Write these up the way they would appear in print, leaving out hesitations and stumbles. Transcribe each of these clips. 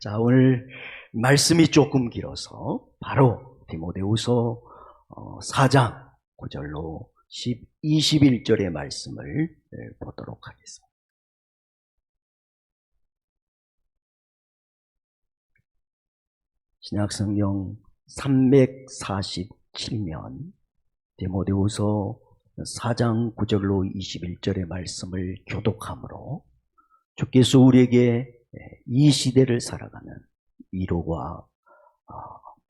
자, 오늘 말씀이 조금 길어서 바로 디모데후서 4장 9절로 21절의 말씀을 보도록 하겠습니다. 신약성경 347면 디모데후서 4장 9절로 21절의 말씀을 교독함으로 주께서 우리에게 이 시대를 살아가는 위로와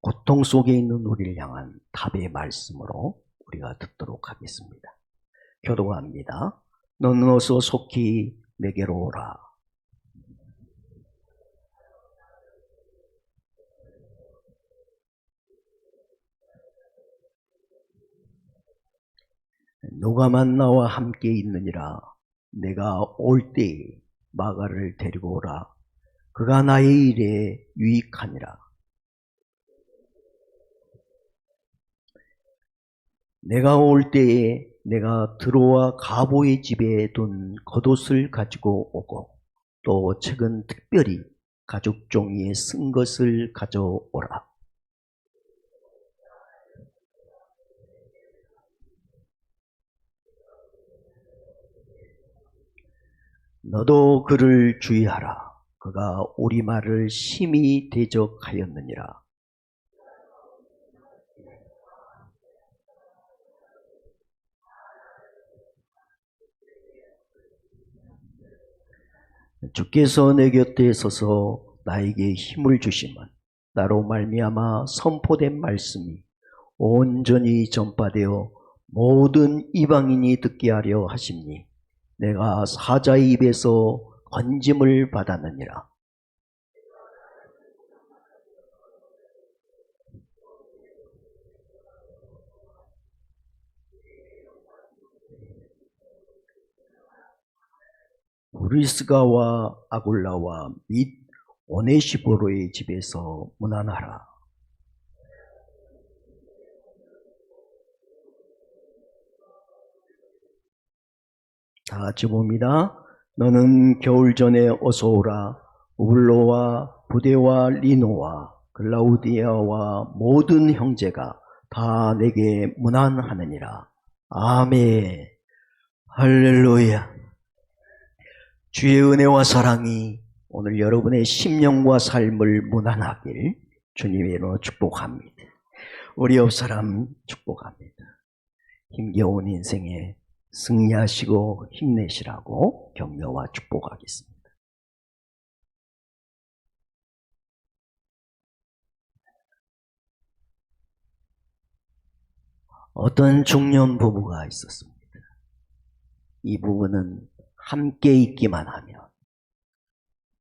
고통 속에 있는 우리를 향한 답의 말씀으로 우리가 듣도록 하겠습니다. 교독합니다. 너는 어서 속히 내게로 오라. 누가만 나와 함께 있느니라. 내가 올 때에 마가를 데리고 오라. 그가 나의 일에 유익하니라. 내가 올 때에 내가 드로와 가보의 집에 둔 겉옷을 가지고 오고 또 최근 특별히 가죽 종이에 쓴 것을 가져오라. 너도 그를 주의하라. 그가 우리 말을 심히 대적하였느니라. 주께서 내 곁에 서서 나에게 힘을 주심은 나로 말미암아 선포된 말씀이 온전히 전파되어 모든 이방인이 듣게 하려 하심니 내가 사자의 입에서 건짐을 받았느니라. 브리스가와 아굴라와 및 오네시포로의 집에서 문안하라. 다 같이 봅니다. 너는 겨울 전에 어서 오라. 우블로와 부데와 리노와 글라우디아와 모든 형제가 다 내게 문안하느니라. 아멘. 할렐루야. 주의 은혜와 사랑이 오늘 여러분의 심령과 삶을 문안하길 주님의 이름으로 축복합니다. 우리 옆 사람 축복합니다. 힘겨운 인생에 승리하시고 힘내시라고 격려와 축복하겠습니다. 어떤 중년 부부가 있었습니다. 이 부부는 함께 있기만 하면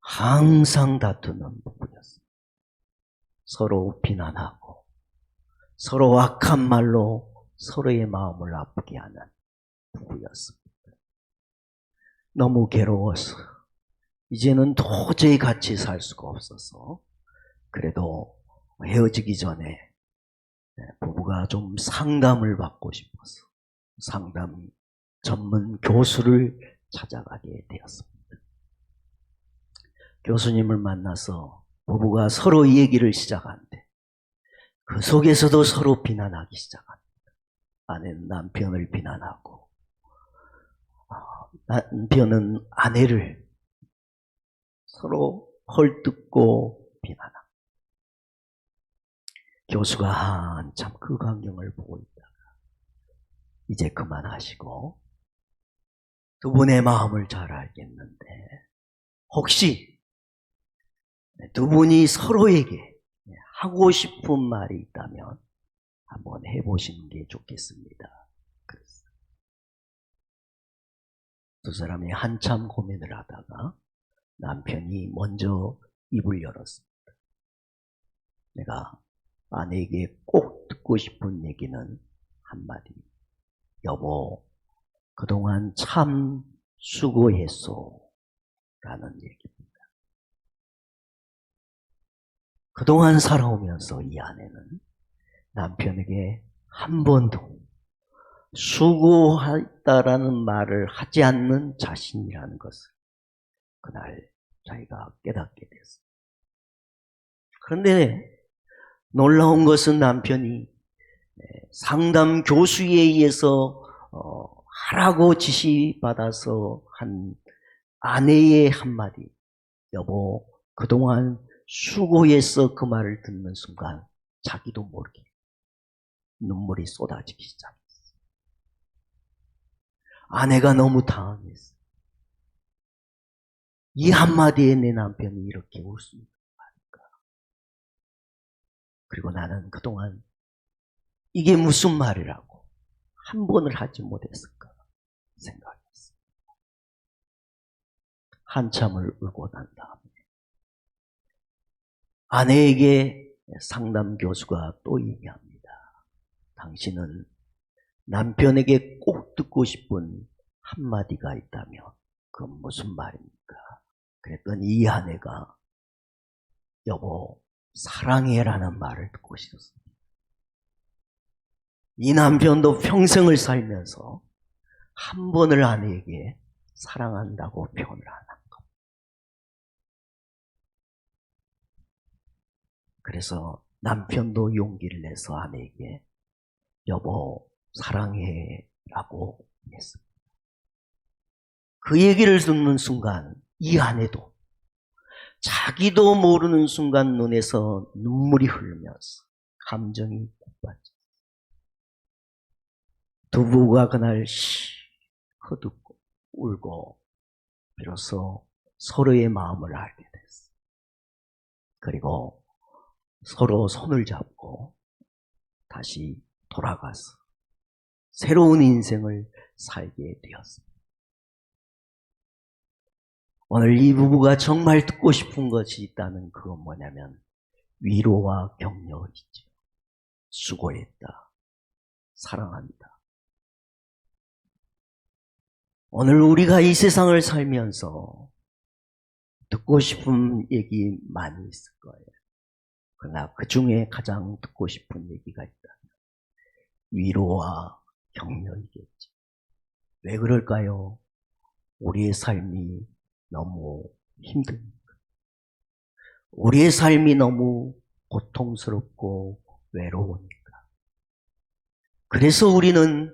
항상 다투는 부부였습니다. 서로 비난하고 서로 악한 말로 서로의 마음을 아프게 하는 부부였습니다. 너무 괴로워서 이제는 도저히 같이 살 수가 없어서 그래도 헤어지기 전에 부부가 좀 상담을 받고 싶어서 상담 전문 교수를 찾아가게 되었습니다. 교수님을 만나서 부부가 서로 얘기를 시작하는데 그 속에서도 서로 비난하기 시작합니다. 아내는 남편을 비난하고 남편은 아내를 서로 헐뜯고 비난하고 교수가 한참 그 광경을 보고 있다가 이제 그만하시고 두 분의 마음을 잘 알겠는데 혹시 두 분이 서로에게 하고 싶은 말이 있다면 한번 해보시는 게 좋겠습니다. 그랬어요. 두 사람이 한참 고민을 하다가 남편이 먼저 입을 열었습니다. 내가 아내에게 꼭 듣고 싶은 얘기는 한마디. 여보, 그동안 참 수고했소. 라는 얘기입니다. 그동안 살아오면서 이 아내는 남편에게 한 번도 수고했다라는 말을 하지 않는 자신이라는 것을 그날 자기가 깨닫게 됐습니다. 그런데 놀라운 것은 남편이 상담 교수에 의해서 하라고 지시받아서 한 아내의 한마디, 여보 그동안 수고했어, 그 말을 듣는 순간 자기도 모르게 눈물이 쏟아지기 시작했어. 아내가 너무 당황했어. 이 한마디에 내 남편이 이렇게 웃습니다. 그리고 나는 그동안 이게 무슨 말이라고 한 번을 하지 못했을까 생각했어. 한참을 울고 난 다음에 아내에게 상담 교수가 또 얘기합니다. 당신은 남편에게 꼭 듣고 싶은 한마디가 있다면 그건 무슨 말입니까? 그랬더니 이 아내가 여보 사랑해라는 말을 듣고 싶었습니다. 이 남편도 평생을 살면서 한 번을 아내에게 사랑한다고 표현을 안 한 것. 그래서 남편도 용기를 내서 아내에게 여보 사랑해라고 했습니다. 그 얘기를 듣는 순간 이 아내도 자기도 모르는 순간 눈에서 눈물이 흐르면서 감정이 폭발했어요. 두 부부가 그날 허둥고 울고 비로소 서로의 마음을 알게 됐어요. 그리고 서로 손을 잡고 다시 돌아가서 새로운 인생을 살게 되었습니다. 오늘 이 부부가 정말 듣고 싶은 것이 있다면 그건 뭐냐면 위로와 격려이죠. 수고했다. 사랑한다. 오늘 우리가 이 세상을 살면서 듣고 싶은 얘기 많이 있을 거예요. 그러나 그 중에 가장 듣고 싶은 얘기가 있다. 위로와 격려이겠지. 왜 그럴까요? 우리의 삶이 너무 힘듭니다. 우리의 삶이 너무 고통스럽고 외로우니까. 그래서 우리는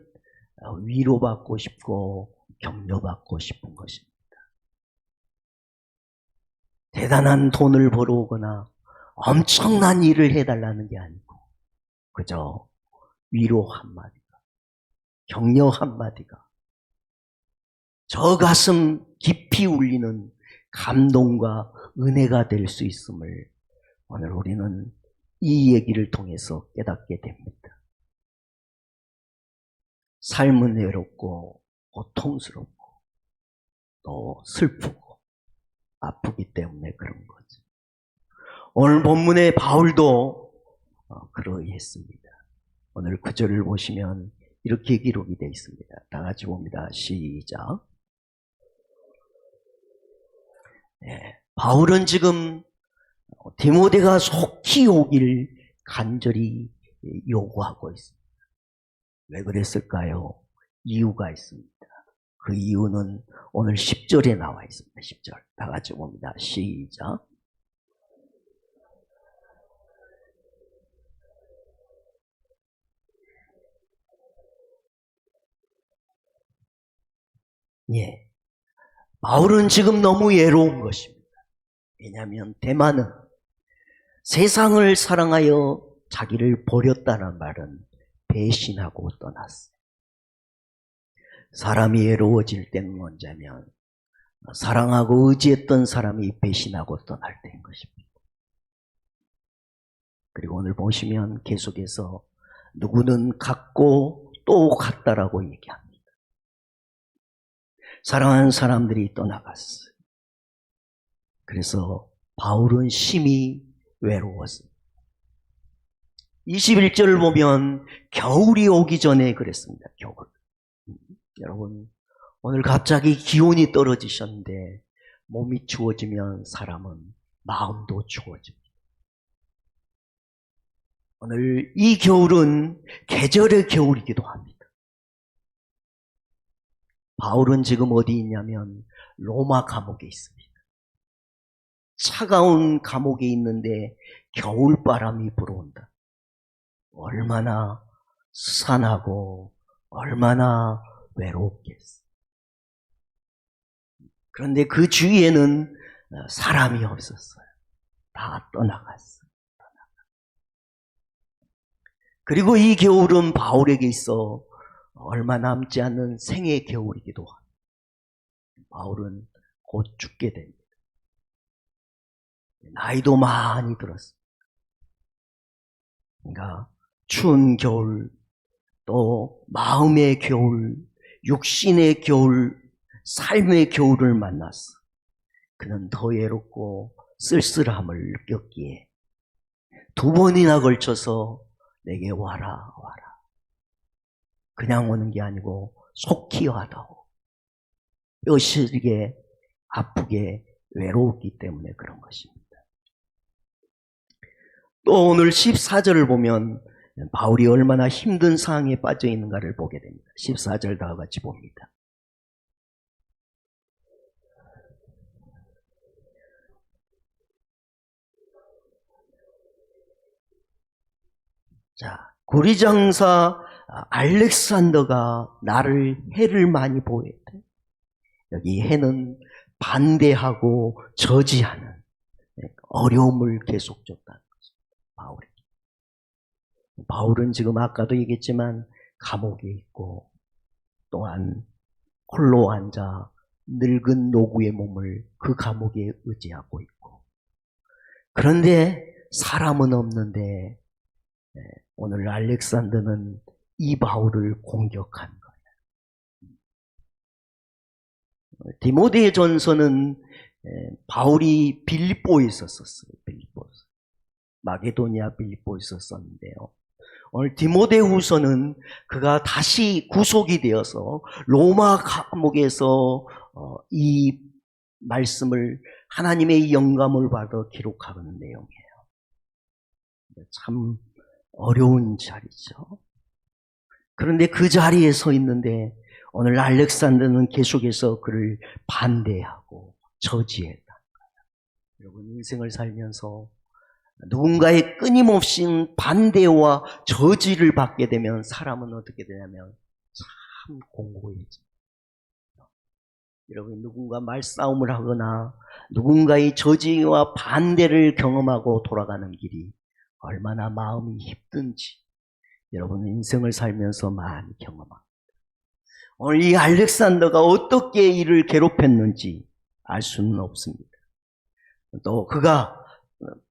위로받고 싶고 격려받고 싶은 것입니다. 대단한 돈을 벌어오거나 엄청난 일을 해달라는 게 아니고 그저 위로 한마디가, 격려 한마디가 저 가슴 깊이 울리는 감동과 은혜가 될 수 있음을 오늘 우리는 이 얘기를 통해서 깨닫게 됩니다. 삶은 외롭고 고통스럽고 또 슬프고 아프기 때문에 그런 거죠. 오늘 본문의 바울도 그러했습니다. 오늘 구절을 보시면 이렇게 기록이 되어 있습니다. 다 같이 봅니다. 시작. 바울은 지금 디모데가 속히 오기를 간절히 요구하고 있습니다. 왜 그랬을까요? 이유가 있습니다. 그 이유는 오늘 10절에 나와 있습니다. 10절. 다 같이 봅니다. 시작. 예. 바울은 지금 너무 외로운 것입니다. 왜냐하면 대만은 세상을 사랑하여 자기를 버렸다는 말은 배신하고 떠났어요. 사람이 외로워질 때는 언제면 사랑하고 의지했던 사람이 배신하고 떠날 때인 것입니다. 그리고 오늘 보시면 계속해서 누구는 갔고 또 갔다라고 얘기합니다. 사랑하는 사람들이 떠나갔어요. 그래서 바울은 심히 외로웠습니다. 21절을 보면 겨울이 오기 전에 그랬습니다. 겨울. 여러분 오늘 갑자기 기온이 떨어지셨는데 몸이 추워지면 사람은 마음도 추워집니다. 오늘 이 겨울은 계절의 겨울이기도 합니다. 바울은 지금 어디 있냐면 로마 감옥에 있습니다. 차가운 감옥에 있는데 겨울바람이 불어온다. 얼마나 스산하고 얼마나 외롭겠어. 그런데 그 주위에는 사람이 없었어요. 다 떠나갔어. 그리고 이 겨울은 바울에게 있어 얼마 남지 않는 생의 겨울이기도 합니다. 바울은 곧 죽게 됩니다. 나이도 많이 들었습니다. 그러니까 추운 겨울, 또 마음의 겨울, 육신의 겨울, 삶의 겨울을 만났어. 그는 더 외롭고 쓸쓸함을 느꼈기에 두 번이나 걸쳐서 내게 와라 와라. 그냥 오는 게 아니고 속히 와다오. 뼈시리게 아프게 외로웠기 때문에 그런 것입니다. 또 오늘 14절을 보면 바울이 얼마나 힘든 상황에 빠져 있는가를 보게 됩니다. 14절 다 같이 봅니다. 자, 고리장사 알렉산더가 나를 해를 많이 보였대. 여기 해는 반대하고 저지하는 어려움을 계속 줬다는 것입니다. 바울에게. 바울은 지금 아까도 얘기했지만 감옥에 있고 또한 홀로 앉아 늙은 노구의 몸을 그 감옥에 의지하고 있고, 그런데 사람은 없는데 오늘 알렉산더는 이 바울을 공격한 거예요. 디모데 전서는 바울이 빌립보에 있었어요. 빌립보에서. 마게도니아 빌립보에 있었는데요. 오늘 디모데후서는 그가 다시 구속이 되어서 로마 감옥에서 이 말씀을 하나님의 영감을 받아 기록하는 내용이에요. 참 어려운 자리죠. 그런데 그 자리에 서 있는데 오늘 알렉산더는 계속해서 그를 반대하고 저지했다. 여러분, 인생을 살면서 누군가의 끊임없이 반대와 저지를 받게 되면 사람은 어떻게 되냐면 참 공고해져요. 여러분, 누군가 말싸움을 하거나 누군가의 저지와 반대를 경험하고 돌아가는 길이 얼마나 마음이 힘든지 여러분 인생을 살면서 많이 경험합니다. 오늘 이 알렉산더가 어떻게 이를 괴롭혔는지 알 수는 없습니다. 또 그가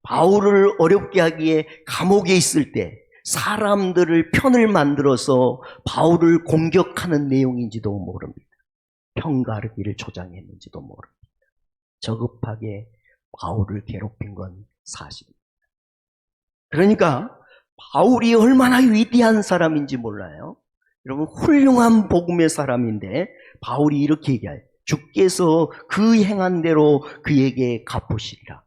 바울을 어렵게 하기에 감옥에 있을 때 사람들을 편을 만들어서 바울을 공격하는 내용인지도 모릅니다. 편가르기를 조장했는지도 모릅니다. 저급하게 바울을 괴롭힌 건 사실입니다. 그러니까 바울이 얼마나 위대한 사람인지 몰라요. 여러분, 훌륭한 복음의 사람인데 바울이 이렇게 얘기해요. 주께서 그 행한 대로 그에게 갚으시리라.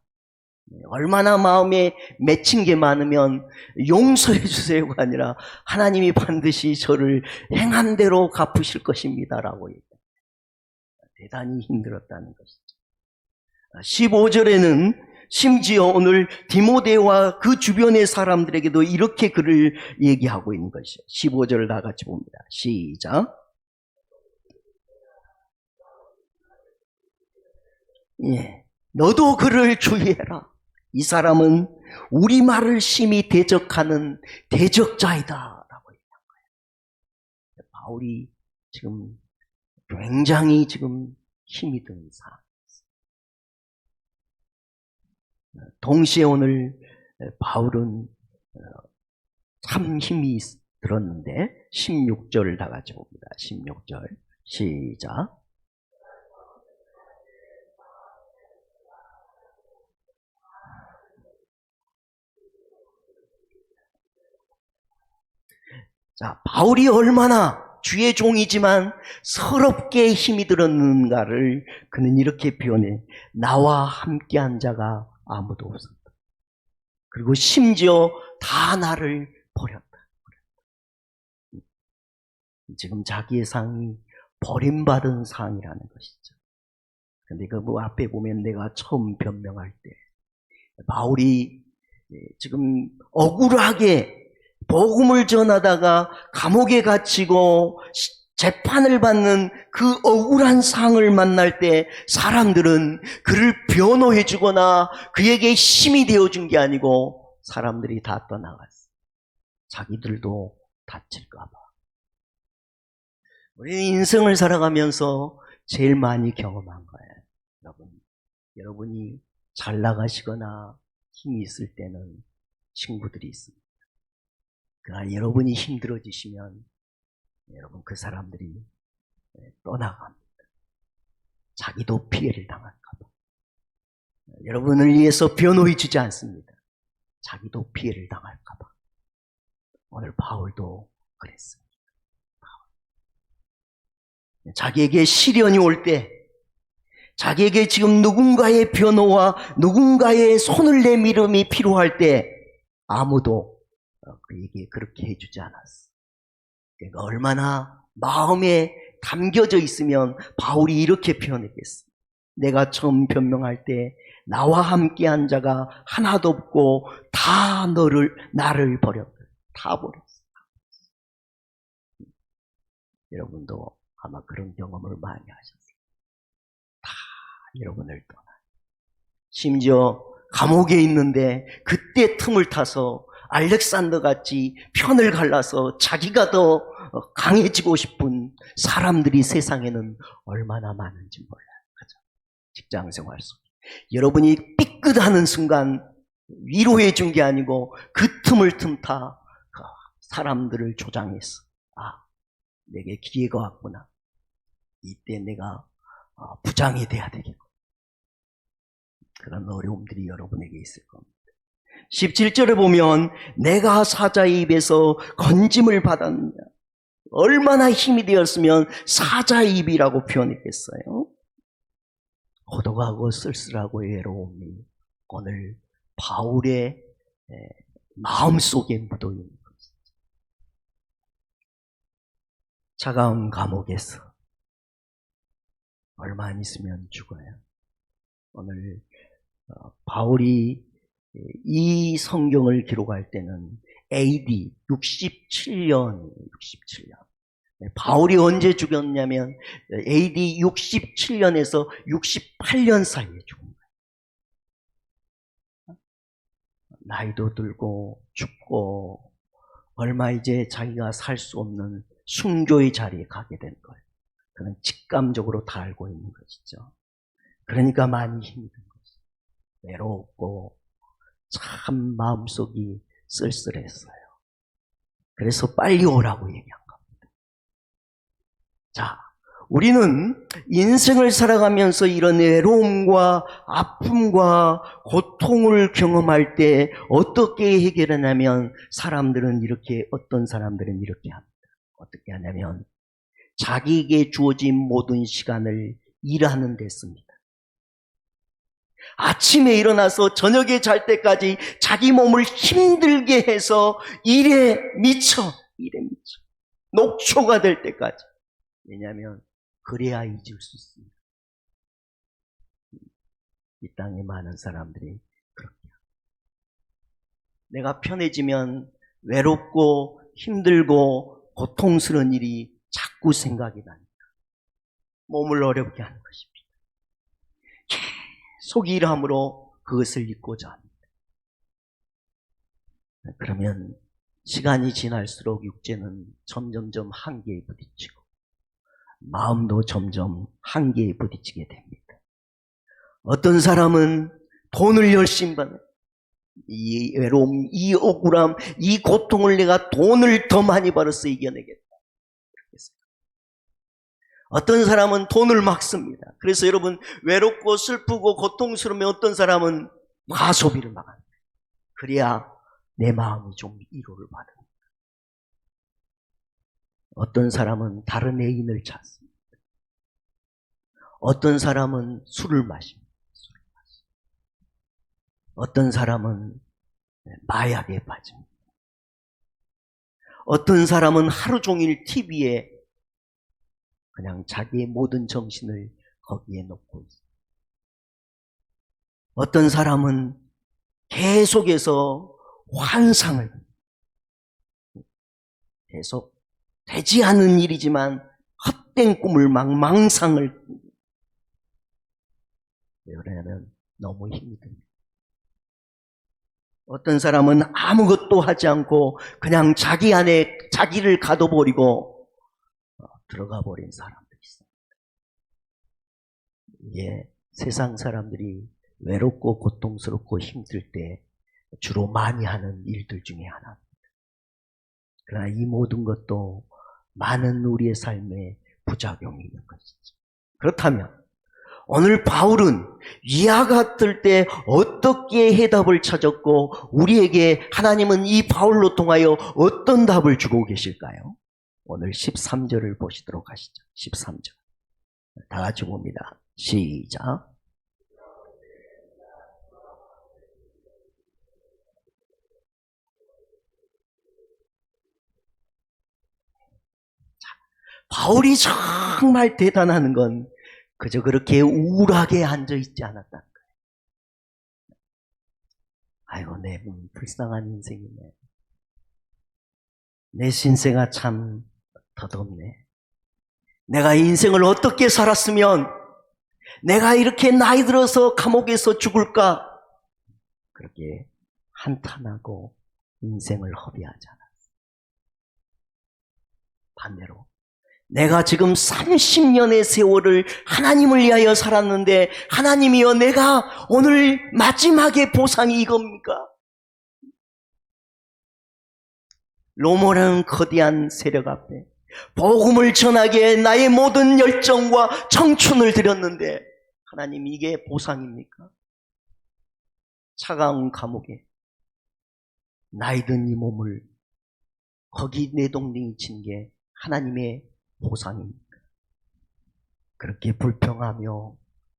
얼마나 마음에 맺힌 게 많으면 용서해 주세요가 아니라 하나님이 반드시 저를 행한 대로 갚으실 것입니다라고 얘기해요. 대단히 힘들었다는 것이죠. 15절에는 심지어 오늘 디모데와 그 주변의 사람들에게도 이렇게 글을 얘기하고 있는 것이죠. 15절을 다 같이 봅니다. 시작. 예, 너도 그를 주의해라. 이 사람은 우리 말을 심히 대적하는 대적자이다 라고 얘기한 거예요. 바울이 지금 굉장히 지금 힘이 든 상황. 동시에 오늘 바울은 참 힘이 들었는데 16절을 다 같이 봅니다. 16절 시작. 자, 바울이 얼마나 주의 종이지만 서럽게 힘이 들었는가를 그는 이렇게 표현해. 나와 함께한 자가 아무도 없었다. 그리고 심지어 다 나를 버렸다. 지금 자기의 상이 버림받은 상이라는 것이죠. 근데 그 뭐 앞에 보면 내가 처음 변명할 때 바울이 지금 억울하게 복음을 전하다가 감옥에 갇히고 재판을 받는 그 억울한 상을 만날 때 사람들은 그를 변호해 주거나 그에게 힘이 되어준 게 아니고 사람들이 다 떠나갔어. 자기들도 다칠까 봐. 우리는 인생을 살아가면서 제일 많이 경험한 거예요. 여러분이 잘 나가시거나 힘이 있을 때는 친구들이 있습니다. 그러나 여러분이 힘들어지시면 여러분 그 사람들이 떠나갑니다. 자기도 피해를 당할까 봐. 여러분을 위해서 변호해 주지 않습니다. 자기도 피해를 당할까 봐. 오늘 바울도 그랬습니다. 자기에게 시련이 올 때, 자기에게 지금 누군가의 변호와 누군가의 손을 내밀음이 필요할 때 아무도 그에게 그렇게 해주지 않았어. 그러니까 얼마나 마음에 담겨져 있으면 바울이 이렇게 표현했겠어. 내가 처음 변명할 때 나와 함께한 자가 하나도 없고 다 나를 버렸다. 다 버렸어. 여러분도 아마 그런 경험을 많이 하셨어요. 다 여러분을 떠나. 심지어 감옥에 있는데 그때 틈을 타서 알렉산더 같이 편을 갈라서 자기가 더 강해지고 싶은 사람들이 세상에는 얼마나 많은지 몰라요. 그죠? 직장 생활 속에. 여러분이 삐끗하는 순간 위로해 준 게 아니고 그 틈을 틈타 사람들을 조장했어. 아, 내게 기회가 왔구나. 이때 내가 부장이 돼야 되겠고. 그런 어려움들이 여러분에게 있을 겁니다. 17절에 보면 내가 사자의 입에서 건짐을 받았느냐. 얼마나 힘이 되었으면 사자의 입이라고 표현했겠어요. 고독하고 쓸쓸하고 외로움이 오늘 바울의 마음속에 묻어있는 것이죠. 차가운 감옥에서 얼마 안 있으면 죽어요. 오늘 바울이 이 성경을 기록할 때는 AD 67년. 바울이 언제 죽었냐면 AD 67년에서 68년 사이에 죽은 거예요. 나이도 들고 죽고 얼마 이제 자기가 살 수 없는 순교의 자리에 가게 된 거예요. 그는 직감적으로 다 알고 있는 것이죠. 그러니까 많이 힘든 거죠. 외롭고 참 마음속이 쓸쓸했어요. 그래서 빨리 오라고 얘기한 겁니다. 자, 우리는 인생을 살아가면서 이런 외로움과 아픔과 고통을 경험할 때 어떻게 해결하냐면 어떤 사람들은 이렇게 합니다. 어떻게 하냐면 자기에게 주어진 모든 시간을 일하는 데 씁니다. 아침에 일어나서 저녁에 잘 때까지 자기 몸을 힘들게 해서 일에 미쳐. 녹초가 될 때까지. 왜냐하면 그래야 잊을 수 있습니다. 이 땅에 많은 사람들이 그렇게 합니다. 내가 편해지면 외롭고 힘들고 고통스러운 일이 자꾸 생각이 나니까 몸을 어렵게 하는 것입니다. 계속 일함으로 그것을 잊고자 합니다. 그러면 시간이 지날수록 육체는 점점점 한계에 부딪히고 마음도 점점 한계에 부딪히게 됩니다. 어떤 사람은 돈을 열심히 받는 이 외로움, 이 억울함, 이 고통을 내가 돈을 더 많이 벌어서 이겨내겠다. 어떤 사람은 돈을 막 씁니다. 그래서 여러분 외롭고 슬프고 고통스러우면 어떤 사람은 과소비를 막 합니다. 그래야 내 마음이 좀 위로를 받습니다. 어떤 사람은 다른 애인을 찾습니다. 어떤 사람은 술을 마십니다. 어떤 사람은 마약에 빠집니다. 어떤 사람은 하루 종일 TV에 그냥 자기의 모든 정신을 거기에 놓고 있습니다. 어떤 사람은 계속해서 환상을, 계속 되지 않은 일이지만 헛된 꿈을 망상을, 왜냐하면 너무 힘이 듭니다. 어떤 사람은 아무것도 하지 않고 그냥 자기 안에 자기를 가둬버리고 들어가 버린 사람들이 있습니다. 예, 세상 사람들이 외롭고 고통스럽고 힘들 때 주로 많이 하는 일들 중에 하나입니다. 그러나 이 모든 것도 많은 우리의 삶에 부작용이 있는 것이죠. 그렇다면 오늘 바울은 이와 같을 때 어떻게 해답을 찾았고 우리에게 하나님은 이 바울로 통하여 어떤 답을 주고 계실까요? 오늘 13절을 보시도록 하시죠. 13절 다 같이 봅니다. 시작. 바울이 정말 대단한 건 그저 그렇게 우울하게 앉아있지 않았다는 거예요. 아이고, 내 불쌍한 인생이네. 내 신생아 참 덧없네. 내가 인생을 어떻게 살았으면 내가 이렇게 나이 들어서 감옥에서 죽을까? 그렇게 한탄하고 인생을 허비하지 않았어. 반대로 내가 지금 30년의 세월을 하나님을 위하여 살았는데 하나님이여 내가 오늘 마지막에 보상이 이겁니까? 로마라는 거대한 세력 앞에 복음을 전하기에 나의 모든 열정과 청춘을 들였는데 하나님 이게 보상입니까? 차가운 감옥에 나이 든 이 몸을 거기 내동댕이 친 게 하나님의 보상입니까? 그렇게 불평하며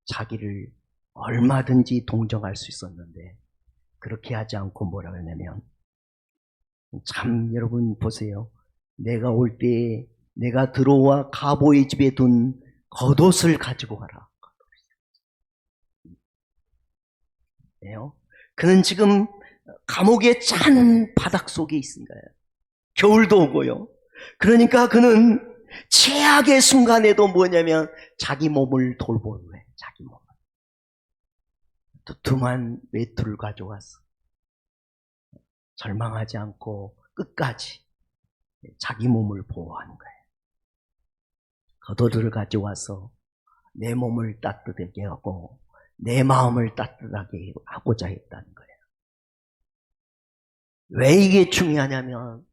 자기를 얼마든지 동정할 수 있었는데 그렇게 하지 않고 뭐라고 했냐면 참 여러분 보세요. 내가 올 때에 내가 들어와 가보의 집에 둔 겉옷을 가지고 가라. 겉옷이요. 그는 지금 감옥의 짠 바닥 속에 있습니다. 겨울도 오고요. 그러니까 그는 최악의 순간에도 뭐냐면 자기 몸을 돌보는 거예요. 자기 몸을. 두툼한 외투를 가져왔어. 절망하지 않고 끝까지 자기 몸을 보호하는 거예요. 겉옷을 가져와서 내 몸을 따뜻하게 하고 내 마음을 따뜻하게 하고자 했다는 거예요. 왜 이게 중요하냐면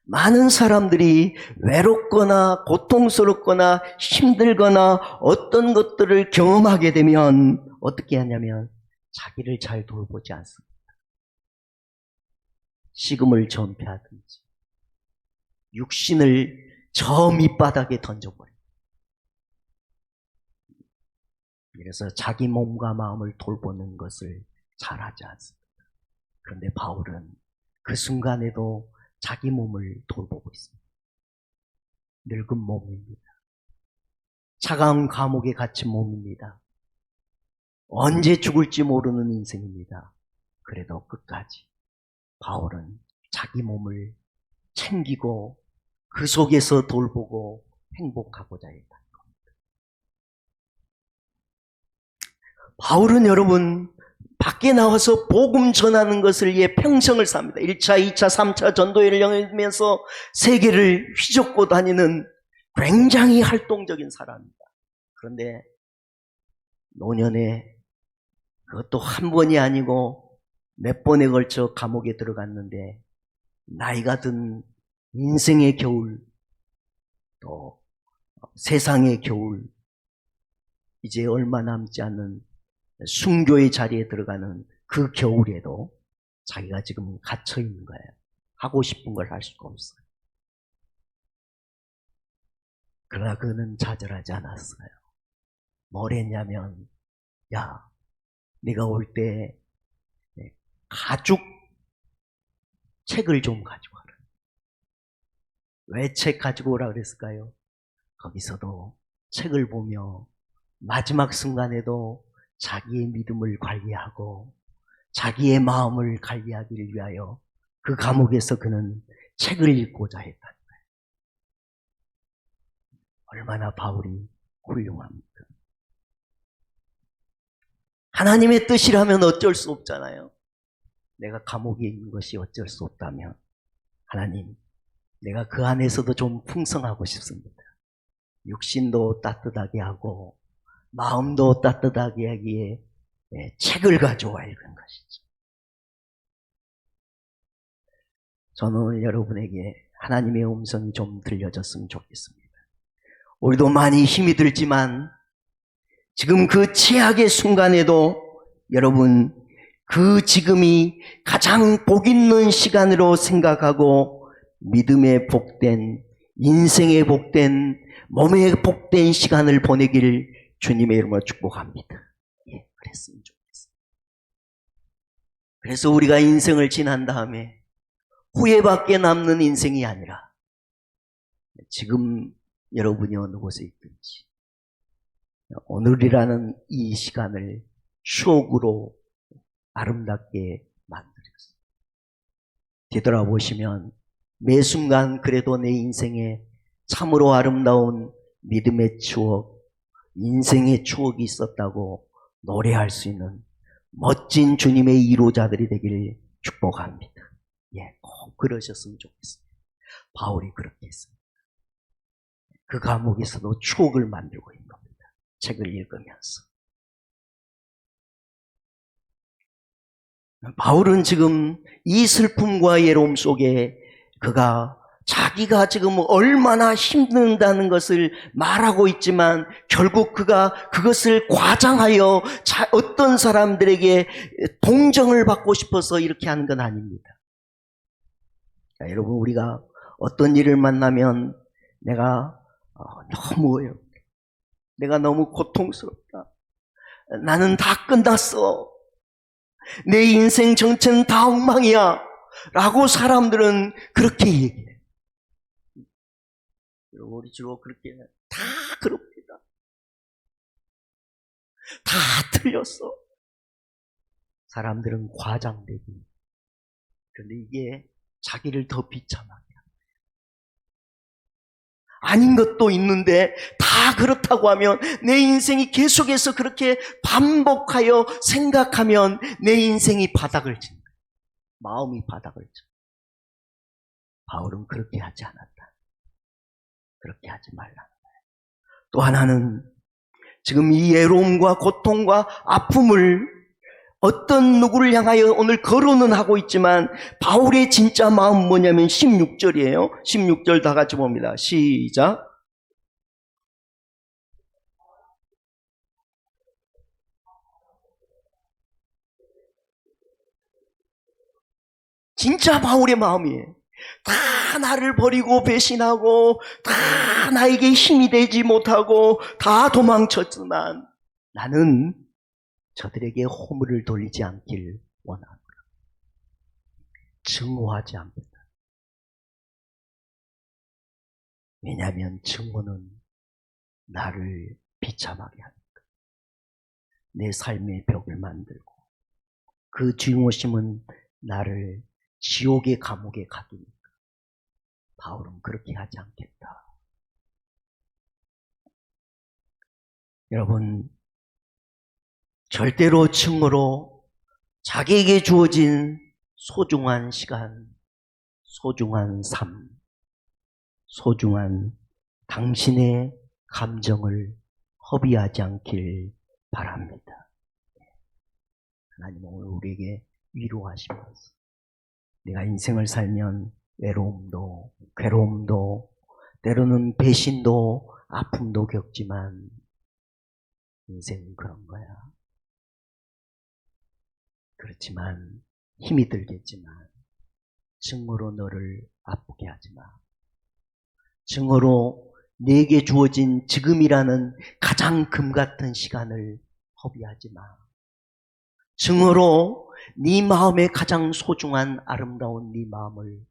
많은 사람들이 외롭거나 고통스럽거나 힘들거나 어떤 것들을 경험하게 되면 어떻게 하냐면 자기를 잘 돌보지 않습니다. 식음을 전폐하든지 육신을 저 밑바닥에 던져버려요. 그래서 자기 몸과 마음을 돌보는 것을 잘하지 않습니다. 그런데 바울은 그 순간에도 자기 몸을 돌보고 있습니다. 늙은 몸입니다. 차가운 감옥에 갇힌 몸입니다. 언제 죽을지 모르는 인생입니다. 그래도 끝까지 바울은 자기 몸을 챙기고 그 속에서 돌보고 행복하고자 했다는 겁니다. 바울은 여러분 밖에 나와서 복음 전하는 것을 위해 평생을 삽니다. 1차, 2차, 3차 전도회를 영위하면서 세계를 휘젓고 다니는 굉장히 활동적인 사람입니다. 그런데 노년에 그것도 한 번이 아니고 몇 번에 걸쳐 감옥에 들어갔는데 나이가 든 인생의 겨울 또 세상의 겨울 이제 얼마 남지 않은 순교의 자리에 들어가는 그 겨울에도 자기가 지금 갇혀 있는 거예요. 하고 싶은 걸 할 수가 없어요. 그러나 그는 좌절하지 않았어요. 뭘 했냐면 야 네가 올 때 가죽 책을 좀 가지고 와라. 왜 책 가지고 오라 그랬을까요? 거기서도 책을 보며 마지막 순간에도 자기의 믿음을 관리하고 자기의 마음을 관리하기를 위하여 그 감옥에서 그는 책을 읽고자 했다는 거예요. 얼마나 바울이 훌륭합니까? 하나님의 뜻이라면 어쩔 수 없잖아요. 내가 감옥에 있는 것이 어쩔 수 없다면 하나님, 내가 그 안에서도 좀 풍성하고 싶습니다. 육신도 따뜻하게 하고 마음도 따뜻하게 하기에 책을 가져와 읽은 것이죠. 저는 오늘 여러분에게 하나님의 음성이 좀 들려졌으면 좋겠습니다. 우리도 많이 힘이 들지만 지금 그 최악의 순간에도 여러분 그 지금이 가장 복 있는 시간으로 생각하고 믿음의 복된, 인생의 복된, 몸의 복된 시간을 보내기를 주님의 이름으로 축복합니다. 예, 그랬으면 좋겠어요. 그래서 우리가 인생을 지난 다음에 후회밖에 남는 인생이 아니라 지금 여러분이 어느 곳에 있든지 오늘이라는 이 시간을 추억으로 아름답게 만들었어요. 되돌아보시면 매 순간 그래도 내 인생에 참으로 아름다운 믿음의 추억, 인생의 추억이 있었다고 노래할 수 있는 멋진 주님의 이루자들이 되기를 축복합니다. 예, 꼭 그러셨으면 좋겠습니다. 바울이 그렇게 했습니다. 그 감옥에서도 추억을 만들고 있는 겁니다. 책을 읽으면서. 바울은 지금 이 슬픔과 외로움 속에 그가 자기가 지금 얼마나 힘든다는 것을 말하고 있지만 결국 그가 그것을 과장하여 어떤 사람들에게 동정을 받고 싶어서 이렇게 하는 건 아닙니다. 자, 여러분 우리가 어떤 일을 만나면 내가 너무 어렵다. 내가 너무 고통스럽다. 나는 다 끝났어. 내 인생 전체는 다 엉망이야. 라고 사람들은 그렇게 얘기해요. 우리 주로 그렇게 다 그럽니다. 다 틀렸어. 사람들은 과장되기. 그런데 이게 자기를 더 비참하게 합니다. 아닌 것도 있는데 다 그렇다고 하면 내 인생이 계속해서 그렇게 반복하여 생각하면 내 인생이 바닥을 친다. 마음이 바닥을 쳐. 바울은 그렇게 하지 않았다. 그렇게 하지 말라는 거예요. 또 하나는 지금 이 외로움과 고통과 아픔을 어떤 누구를 향하여 오늘 거론은 하고 있지만 바울의 진짜 마음은 뭐냐면 16절이에요. 16절 다 같이 봅니다. 시작. 진짜 바울의 마음이에요. 다 나를 버리고 배신하고 다 나에게 힘이 되지 못하고 다 도망쳤지만 나는 저들에게 허물을 돌리지 않길 원합니다. 증오하지 않겠다. 왜냐하면 증오는 나를 비참하게 하니까. 내 삶의 벽을 만들고 그 증오심은 나를 지옥의 감옥에 가두니까. 바울은 그렇게 하지 않겠다. 여러분, 절대로 증오로 자기에게 주어진 소중한 시간, 소중한 삶, 소중한 당신의 감정을 허비하지 않길 바랍니다. 하나님 오늘 우리에게 위로하시면서 내가 인생을 살면 외로움도 괴로움도 때로는 배신도 아픔도 겪지만 인생은 그런 거야. 그렇지만 힘이 들겠지만 증오로 너를 아프게 하지 마. 증오로 내게 주어진 지금이라는 가장 금같은 시간을 허비하지 마. 증오로 네 마음에 가장 소중한 아름다운 네 마음을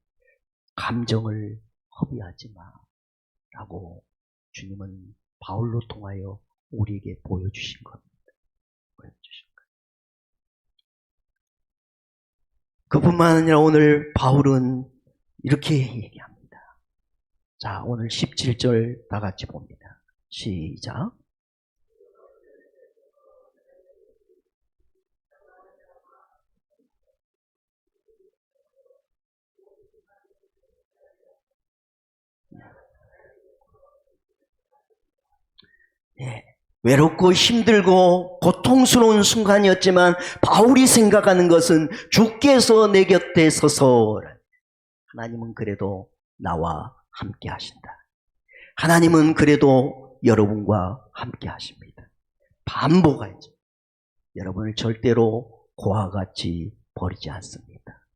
감정을 허비하지 마. 라고 주님은 바울로 통하여 우리에게 보여주신 겁니다. 보여주신 거예요. 그뿐만 아니라 오늘 바울은 이렇게 얘기합니다. 자, 오늘 17절 다 같이 봅니다. 시작. 예, 외롭고 힘들고 고통스러운 순간이었지만 바울이 생각하는 것은 주께서 내 곁에 서서 하나님은 그래도 나와 함께 하신다. 하나님은 그래도 여러분과 함께 하십니다. 반복하죠. 여러분을 절대로 고와 같이 버리지 않습니다.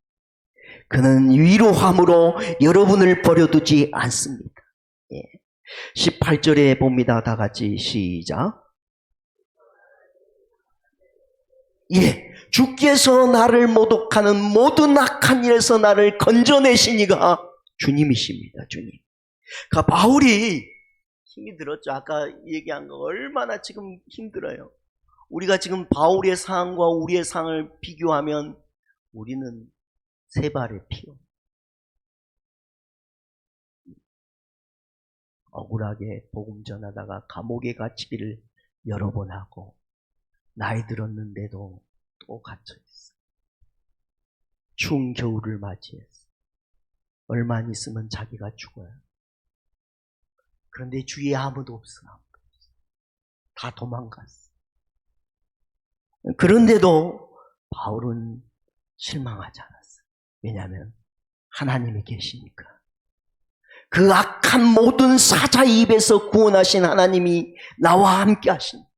그는 위로함으로 여러분을 버려두지 않습니다. 예. 18절에 봅니다. 다 같이 시작. 예, 주께서 나를 모독하는 모든 악한 일에서 나를 건져내시니가 주님이십니다. 주님. 그러니까 바울이 힘이 들었죠. 아까 얘기한 거 얼마나 지금 힘들어요. 우리가 지금 바울의 상황과 우리의 상황을 비교하면 우리는 세 발의 피요. 억울하게 복음 전하다가 감옥에 갇히기를 여러 번 하고 나이 들었는데도 또 갇혀있어. 추운 겨울을 맞이했어. 얼마 안 있으면 자기가 죽어요. 그런데 주위에 아무도 없어. 다 도망갔어. 그런데도 바울은 실망하지 않았어. 왜냐하면 하나님이 계시니까. 그 악한 모든 사자의 입에서 구원하신 하나님이 나와 함께 하십니다.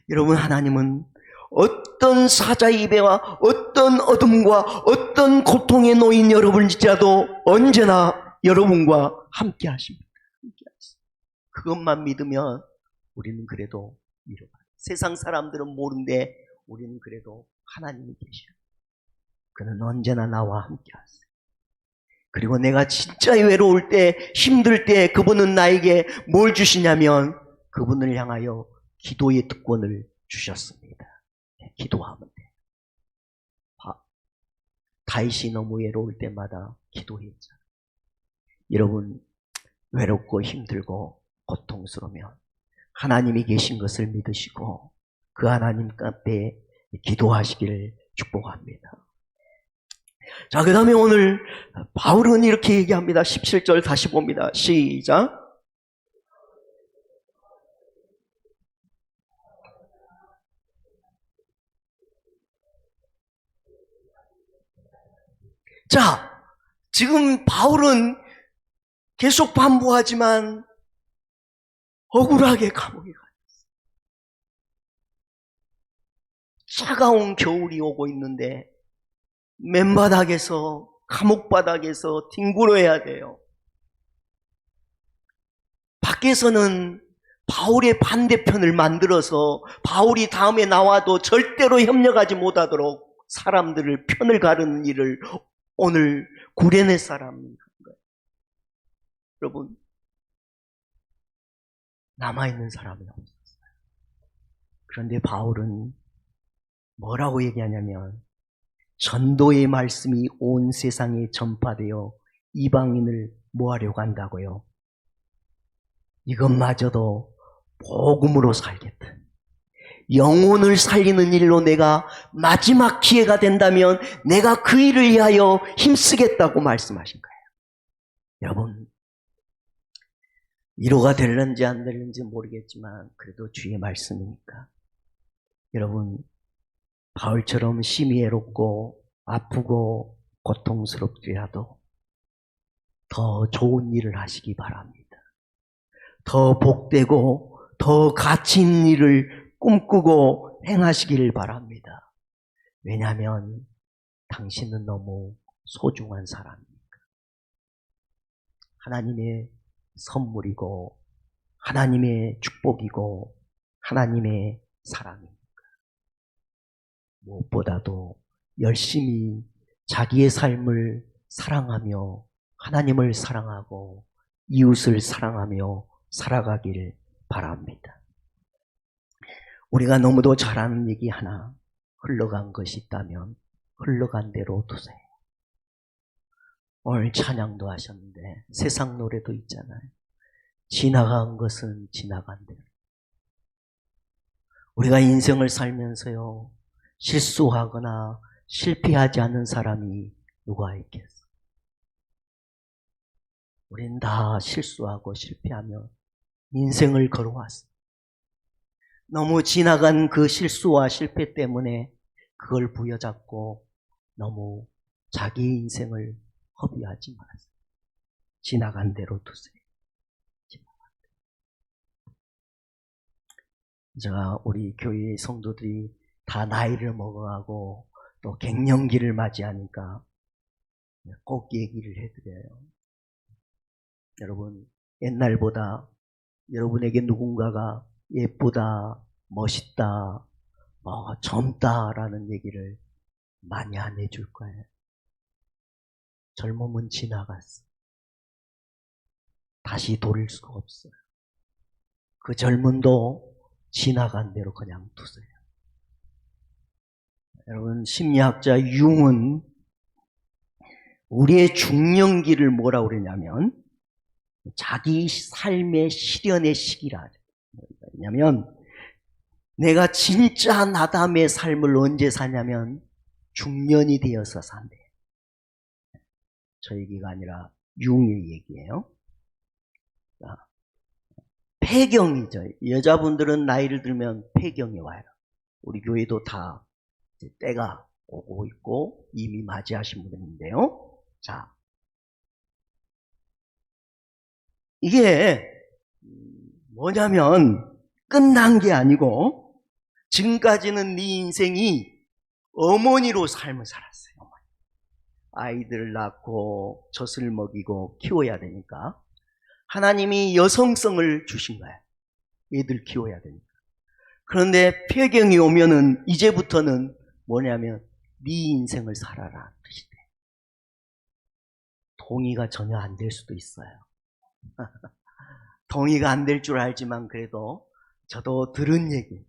여러분, 하나님은 어떤 사자의 입에와 어떤 어둠과 어떤 고통에 놓인 여러분일지라도 언제나 여러분과 함께 하십니다. 그것만 믿으면 우리는 그래도 위로받아요. 세상 사람들은 모르는데 우리는 그래도 하나님이 계셔요. 그는 언제나 나와 함께 하세요. 그리고 내가 진짜 외로울 때, 힘들 때 그분은 나에게 뭘 주시냐면 그분을 향하여 기도의 특권을 주셨습니다. 기도하면 돼. 다윗이 너무 외로울 때마다 기도했잖아요. 여러분, 외롭고 힘들고 고통스러우면 하나님이 계신 것을 믿으시고 그 하나님 앞에 기도하시기를 축복합니다. 자, 그 다음에 오늘 바울은 이렇게 얘기합니다. 17절 다시 봅니다. 시작. 자, 지금 바울은 계속 반복하지만 억울하게 감옥에 가 있어요. 차가운 겨울이 오고 있는데 맨바닥에서, 감옥바닥에서 뒹굴어야 돼요. 밖에서는 바울의 반대편을 만들어서 바울이 다음에 나와도 절대로 협력하지 못하도록 사람들을 편을 가르는 일을 오늘 구레네 사람이 한 거예요. 여러분, 남아있는 사람이 없었어요. 그런데 바울은 뭐라고 얘기하냐면 전도의 말씀이 온 세상에 전파되어 이방인을 모하려고 한다고요. 이것마저도 복음으로 살겠다. 영혼을 살리는 일로 내가 마지막 기회가 된다면 내가 그 일을 위하여 힘쓰겠다고 말씀하신 거예요. 여러분, 위로가 될는지 안 될는지 모르겠지만 그래도 주의 말씀이니까 여러분, 바울처럼 심히 애롭고 아프고 고통스럽더라도 더 좋은 일을 하시기 바랍니다. 더 복되고 더 가치 있는 일을 꿈꾸고 행하시기를 바랍니다. 왜냐하면 당신은 너무 소중한 사람이니까. 하나님의 선물이고 하나님의 축복이고 하나님의 사랑입니다. 무엇보다도 열심히 자기의 삶을 사랑하며 하나님을 사랑하고 이웃을 사랑하며 살아가길 바랍니다. 우리가 너무도 잘 아는 얘기 하나 흘러간 것이 있다면 흘러간 대로 두세요. 오늘 찬양도 하셨는데 세상 노래도 있잖아요. 지나간 것은 지나간 대로. 우리가 인생을 살면서요, 실수하거나 실패하지 않는 사람이 누가 있겠어? 우린 다 실수하고 실패하며 인생을 걸어왔어. 너무 지나간 그 실수와 실패 때문에 그걸 부여잡고 너무 자기 인생을 허비하지 마세요. 지나간 대로 두세요. 제가 우리 교회 성도들이 다 나이를 먹어가고 또 갱년기를 맞이하니까 꼭 얘기를 해드려요. 여러분, 옛날보다 여러분에게 누군가가 예쁘다, 멋있다, 젊다라는 얘기를 많이 안 해줄 거예요. 젊음은 지나갔어. 다시 돌릴 수가 없어요. 그 젊음도 지나간 대로 그냥 두세요. 여러분, 심리학자 융은 우리의 중년기를 뭐라고 그러냐면 자기 삶의 실현의 시기라. 왜냐면 내가 진짜 나담의 삶을 언제 사냐면 중년이 되어서 산대. 저 얘기가 아니라 융의 얘기예요. 폐경이죠. 여자분들은 나이를 들면 폐경이 와요. 우리 교회도 다 때가 오고 있고 이미 맞이하신 분들인데요. 자, 이게 뭐냐면 끝난 게 아니고 지금까지는 네 인생이 어머니로 삶을 살았어요. 아이들을 낳고 젖을 먹이고 키워야 되니까 하나님이 여성성을 주신 거예요. 애들 키워야 되니까. 그런데 폐경이 오면은 이제부터는 뭐냐면 네 인생을 살아라 뜻이대. 동의가 전혀 안 될 수도 있어요. 동의가 안 될 줄 알지만 그래도 저도 들은 얘기,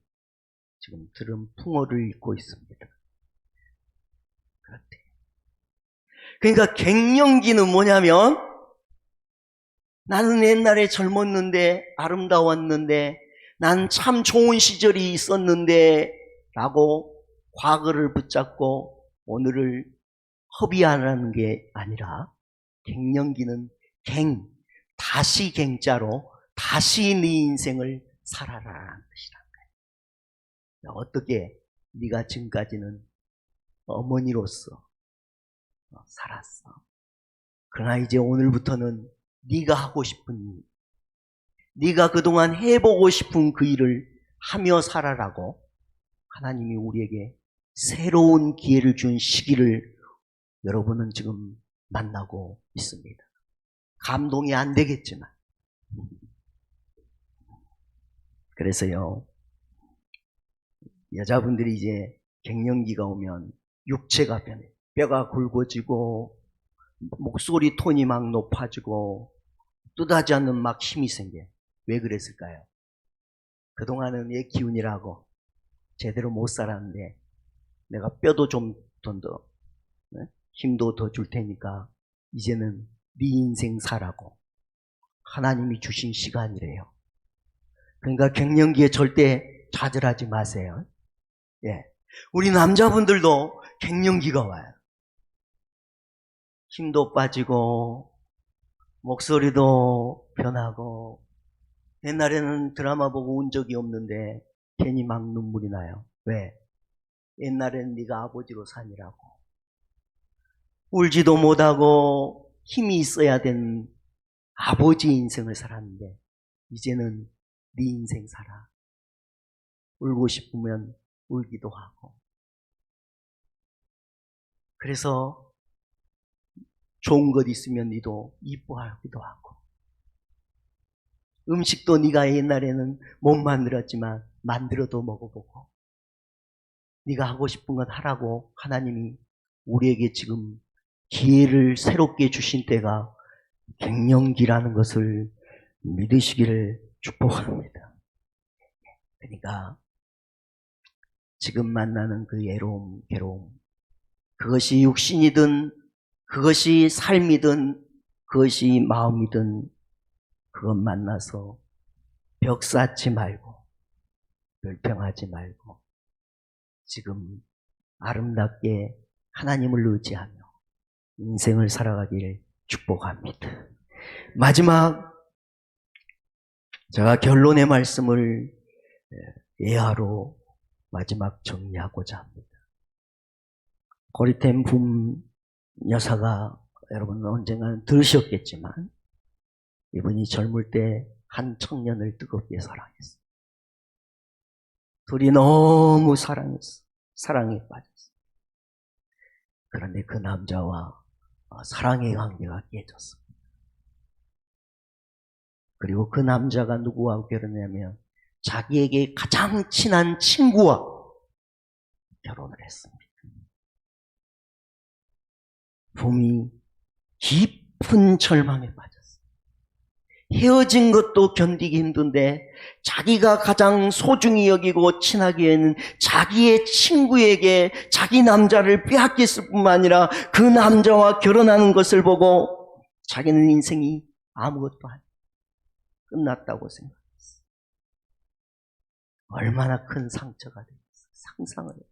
지금 들은 풍어를 읽고 있습니다. 그렇대. 그러니까 갱년기는 뭐냐면 나는 옛날에 젊었는데 아름다웠는데 난 참 좋은 시절이 있었는데 라고 과거를 붙잡고 오늘을 허비하라는 게 아니라 갱년기는 다시 갱자로 다시 네 인생을 살아라라는 뜻이란 거예요. 어떻게 네가 지금까지는 어머니로서 살았어. 그러나 이제 오늘부터는 네가 하고 싶은 일, 네가 그동안 해보고 싶은 그 일을 하며 살아라고 하나님이 우리에게 새로운 기회를 준 시기를 여러분은 지금 만나고 있습니다. 감동이 안 되겠지만. 그래서요, 여자분들이 이제 갱년기가 오면 육체가 변해. 뼈가 굵어지고 목소리 톤이 막 높아지고 뜻하지 않는 막 힘이 생겨요. 왜 그랬을까요? 그동안은 얘 기운이라고 제대로 못 살았는데 내가 뼈도 좀 더 힘도 더 줄 테니까 이제는 네 인생 사라고 하나님이 주신 시간이래요. 그러니까 갱년기에 절대 좌절하지 마세요. 예, 우리 남자분들도 갱년기가 와요. 힘도 빠지고 목소리도 변하고 옛날에는 드라마 보고 운 적이 없는데 괜히 막 눈물이 나요. 왜? 옛날에는 네가 아버지로 사니라고. 울지도 못하고 힘이 있어야 된 아버지 인생을 살았는데 이제는 네 인생 살아. 울고 싶으면 울기도 하고. 그래서 좋은 것 있으면 너도 이뻐하기도 하고. 음식도 네가 옛날에는 못 만들었지만 만들어도 먹어보고. 네가 하고 싶은 것 하라고 하나님이 우리에게 지금 기회를 새롭게 주신 때가 갱년기라는 것을 믿으시기를 축복합니다. 그러니까 지금 만나는 그 외로움, 괴로움, 그것이 육신이든 그것이 삶이든 그것이 마음이든 그것 만나서 벽 쌓지 말고 불평하지 말고 지금 아름답게 하나님을 의지하며 인생을 살아가기를 축복합니다. 마지막 제가 결론의 말씀을 예하로 마지막 정리하고자 합니다. 고리텐 붐 여사가 여러분 언젠가는 들으셨겠지만 이분이 젊을 때 한 청년을 뜨겁게 사랑했어요. 둘이 너무 사랑했어. 사랑에 빠졌어. 그런데 그 남자와 사랑의 관계가 깨졌습니다. 그리고 그 남자가 누구와 결혼했냐면 자기에게 가장 친한 친구와 결혼을 했습니다. 붐이 깊은 절망에 빠졌어요. 헤어진 것도 견디기 힘든데 자기가 가장 소중히 여기고 친하게 하는 자기의 친구에게 자기 남자를 빼앗겼을 뿐만 아니라 그 남자와 결혼하는 것을 보고 자기는 인생이 아무것도 아니고 끝났다고 생각했어요. 얼마나 큰 상처가 되겠어요. 상상을 했어요.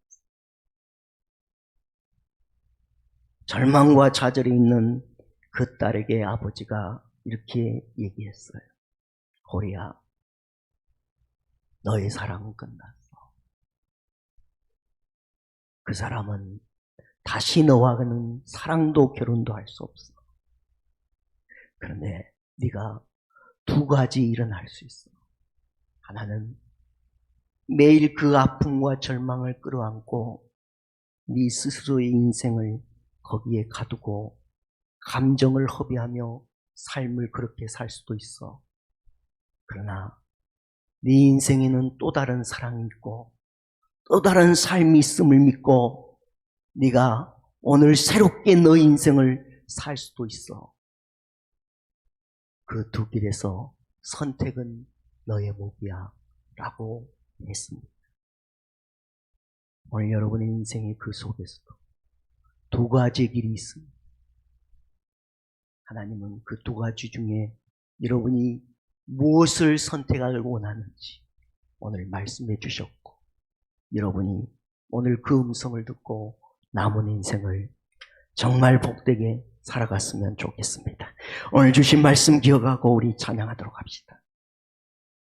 절망과 좌절이 있는 그 딸에게 아버지가 이렇게 얘기했어요. 고리야, 너의 사랑은 끝났어. 그 사람은 다시 너와는 사랑도 결혼도 할 수 없어. 그런데 네가 두 가지 일은 할 수 있어. 하나는 매일 그 아픔과 절망을 끌어안고 네 스스로의 인생을 거기에 가두고 감정을 허비하며 삶을 그렇게 살 수도 있어. 그러나 네 인생에는 또 다른 사랑이 있고 또 다른 삶이 있음을 믿고 네가 오늘 새롭게 너 인생을 살 수도 있어. 그 두 길에서 선택은 너의 몫이야 라고 했습니다. 오늘 여러분의 인생의 그 속에서도 두 가지 길이 있습니다. 하나님은 그 두 가지 중에 여러분이 무엇을 선택하길 원하는지 오늘 말씀해 주셨고 여러분이 오늘 그 음성을 듣고 남은 인생을 정말 복되게 살아갔으면 좋겠습니다. 오늘 주신 말씀 기억하고 우리 찬양하도록 합시다.